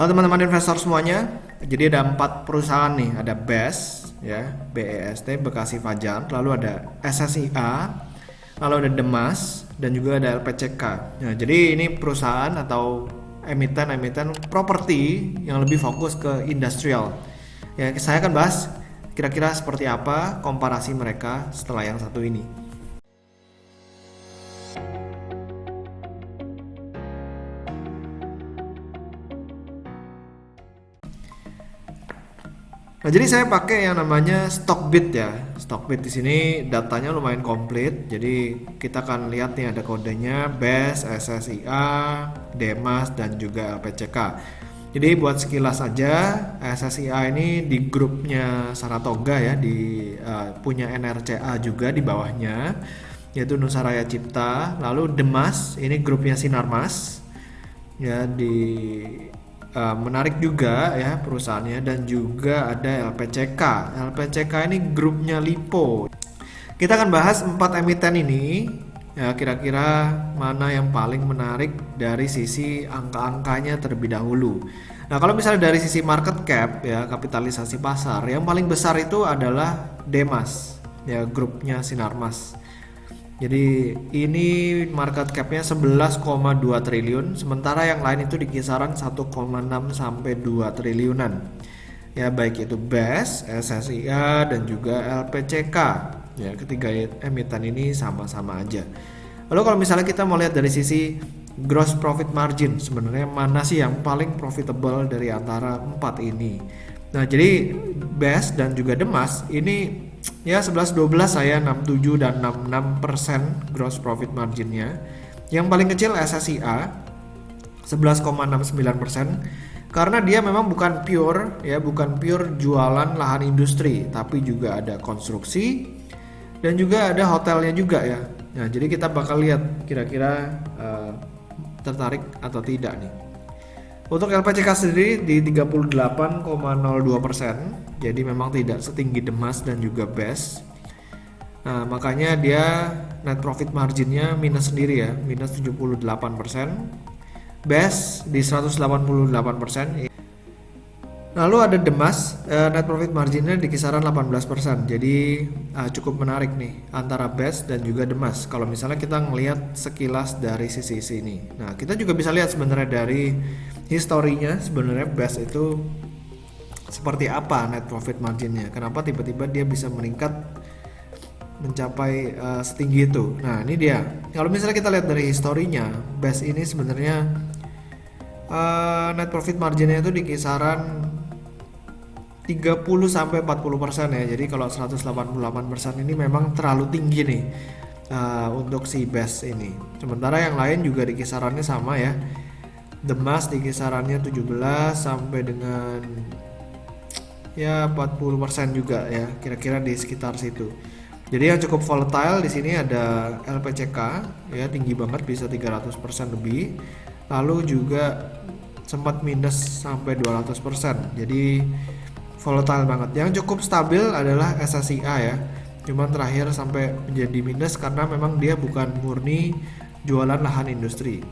Halo teman-teman investor semuanya. Jadi ada 4 perusahaan nih, ada BEST ya, BEST Bekasi Fajar, lalu ada SSIA, lalu ada Demas dan juga ada LPCK. Nah, jadi ini perusahaan atau emiten properti yang lebih fokus ke industrial. Ya, saya akan bahas kira-kira seperti apa komparasi mereka setelah yang satu ini. Nah, jadi saya pakai yang namanya Stockbit ya. Stockbit di sini datanya lumayan komplit. Jadi kita akan lihat nih ada kodenya BEST, SSIA, Demas dan juga LPCK. Jadi buat sekilas aja, SSIA ini di grupnya Saratoga ya, punya NRCA juga di bawahnya, yaitu Nusaraya Cipta. Lalu Demas ini grupnya Sinarmas ya, menarik juga ya perusahaannya, dan juga ada LPCK. LPCK ini grupnya Lipo. Kita akan bahas 4 emiten ini ya, kira-kira mana yang paling menarik dari sisi angka-angkanya terlebih dahulu. Nah, kalau misalnya dari sisi market cap ya, kapitalisasi pasar, yang paling besar itu adalah Demas ya, grupnya Sinarmas. Jadi ini market cap-nya 11,2 triliun, sementara yang lain itu di kisaran 1,6 sampai 2 triliunan. Ya, baik itu BEST, SSIA dan juga LPCK. Ya, ketiga emiten ini sama-sama aja. Lalu kalau misalnya kita mau lihat dari sisi gross profit margin, sebenarnya mana sih yang paling profitable dari antara 4 ini? Nah, jadi BEST dan juga Demas ini ya 11-12, saya 67 dan 66% gross profit marginnya. Yang paling kecil SSIA 11,69%, karena dia memang bukan pure jualan lahan industri, tapi juga ada konstruksi dan juga ada hotelnya juga ya. Nah, jadi kita bakal lihat kira-kira tertarik atau tidak nih. Untuk LPCK sendiri di 38,02%, jadi memang tidak setinggi Demas dan juga BEST. Nah, makanya dia net profit marginnya minus sendiri ya, minus 78%. BEST di 188%. Lalu ada Demas, net profit marginnya di kisaran 18%. Jadi cukup menarik nih antara BEST dan juga Demas kalau misalnya kita ngelihat sekilas dari sisi ini. Nah, kita juga bisa lihat sebenarnya dari historinya, sebenarnya BEST itu seperti apa net profit marginnya. Kenapa tiba-tiba dia bisa meningkat mencapai setinggi itu. Nah, ini dia. Kalau misalnya kita lihat dari historinya, BEST ini sebenarnya net profit marginnya itu di kisaran 30 sampai 40% ya. Jadi kalau 188% ini memang terlalu tinggi nih untuk si BEST ini. Sementara yang lain juga di kisarannya sama ya. Demas di kisarannya 17 sampai dengan ya 40% juga ya, kira-kira di sekitar situ. Jadi yang cukup volatile di sini ada LPCK ya, tinggi banget bisa 300% lebih. Lalu juga sempat minus sampai 200%. Jadi volatile banget. Yang cukup stabil adalah SSIA ya. Cuman terakhir sampai menjadi minus karena memang dia bukan murni jualan lahan industri.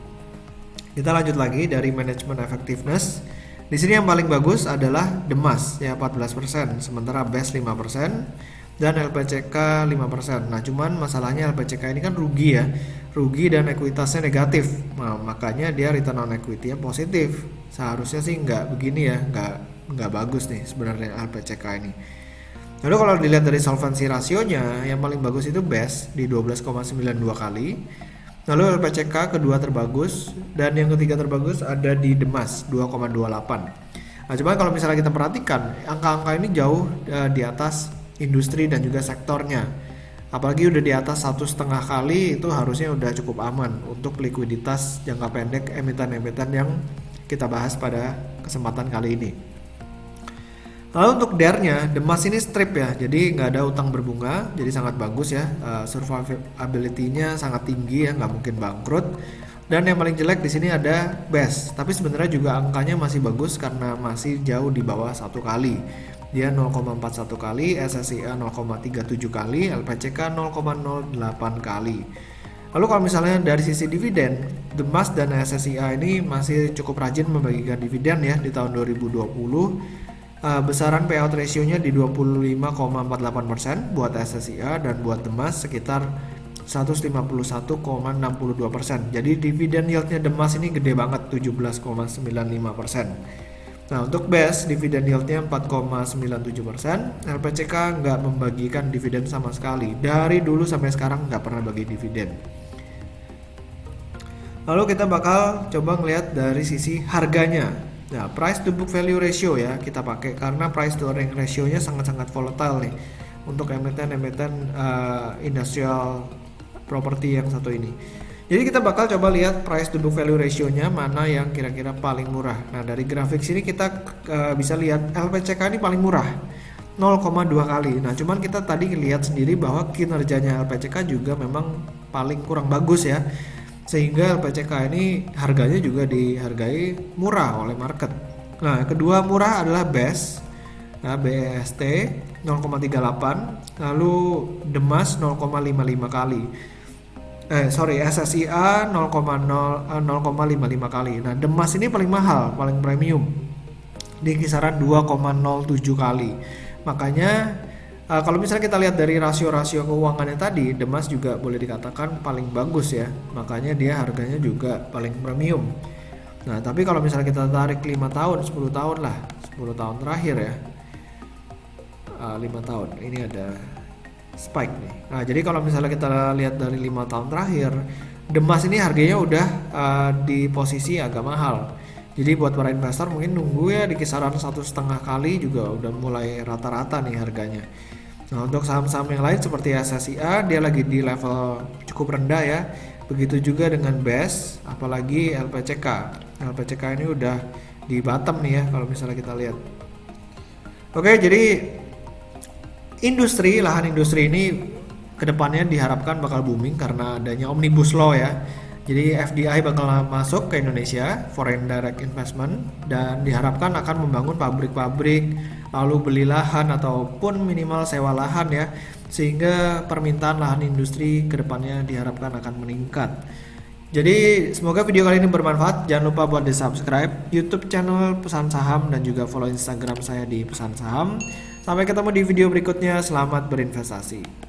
Kita lanjut lagi dari manajemen effectiveness. Di sini yang paling bagus adalah Demas ya, 14%, sementara BEST 5% dan LPCK 5%. Nah, cuman masalahnya LPCK ini kan rugi ya. Rugi dan ekuitasnya negatif. Nah, makanya dia return on equity-nya positif. Seharusnya sih nggak begini ya, nggak bagus nih sebenarnya LPCK ini. Lalu kalau dilihat dari solvency rasionya, yang paling bagus itu BEST di 12,92 kali. Lalu LPCK kedua terbagus, dan yang ketiga terbagus ada di Demas 2,28. Nah, cuman kalau misalnya kita perhatikan, angka-angka ini jauh di atas industri dan juga sektornya. Apalagi udah di atas 1,5 kali, itu harusnya udah cukup aman untuk likuiditas jangka pendek emiten-emiten yang kita bahas pada kesempatan kali ini. Lalu untuk DER-nya, Demas ini strip ya, jadi nggak ada utang berbunga, jadi sangat bagus ya. Survivability-nya sangat tinggi ya, nggak mungkin bangkrut. Dan yang paling jelek di sini ada BEST, tapi sebenarnya juga angkanya masih bagus karena masih jauh di bawah 1 kali. Dia 0,41 kali, SSIA 0,37 kali, LPCK 0,08 kali. Lalu kalau misalnya dari sisi dividen, The Mas dan SSIA ini masih cukup rajin membagikan dividen ya di tahun 2020. Besaran payout ratio-nya di 25,48% buat SSIA dan buat The Mas sekitar 151,62%. Jadi dividen yieldnya The Mas ini gede banget, 17,95%. Nah, untuk BES dividen yieldnya 4,97%. LPCK nggak membagikan dividen sama sekali. Dari dulu sampai sekarang nggak pernah bagi dividen. Lalu kita bakal coba ngelihat dari sisi harganya. Nah, price to book value ratio ya kita pakai karena price to earning ratio-nya sangat-sangat volatile nih untuk emiten-emiten industrial property yang satu ini. Jadi kita bakal coba lihat price to book value ratio-nya mana yang kira-kira paling murah. Nah, dari grafik sini kita bisa lihat LPCK ini paling murah, 0,2 kali. Nah, cuman kita tadi lihat sendiri bahwa kinerjanya LPCK juga memang paling kurang bagus ya. Sehingga LPCK ini harganya juga dihargai murah oleh market. Nah, kedua murah adalah BES. Nah, BEST 0,38, lalu The Mas 0,55 kali. SSIA 0,55 kali. Nah, The Mas ini paling mahal, paling premium di kisaran 2,07 kali. Makanya kalau misalnya kita lihat dari rasio-rasio keuangannya tadi, The Mas juga boleh dikatakan paling bagus ya. Makanya dia harganya juga paling premium. Nah, tapi kalau misalnya kita tarik 5 tahun, 10 tahun lah, 10 tahun terakhir ya. 5 tahun. Ini ada spike nih. Nah, jadi kalau misalnya kita lihat dari 5 tahun terakhir, The Mas ini harganya udah di posisi agak mahal. Jadi buat para investor mungkin nunggu ya di kisaran 1,5 kali juga udah mulai rata-rata nih harganya. Nah, untuk saham-saham yang lain seperti SSIA dia lagi di level cukup rendah ya. Begitu juga dengan BES, apalagi LPCK. LPCK ini udah di bottom nih ya kalau misalnya kita lihat. Oke, jadi lahan industri ini kedepannya diharapkan bakal booming karena adanya Omnibus Law ya. Jadi FDI bakal masuk ke Indonesia, Foreign Direct Investment, dan diharapkan akan membangun pabrik-pabrik, lalu beli lahan ataupun minimal sewa lahan ya, sehingga permintaan lahan industri kedepannya diharapkan akan meningkat. Jadi semoga video kali ini bermanfaat. Jangan lupa buat di subscribe YouTube channel Pesan Saham dan juga follow Instagram saya di Pesan Saham. Sampai ketemu di video berikutnya. Selamat berinvestasi.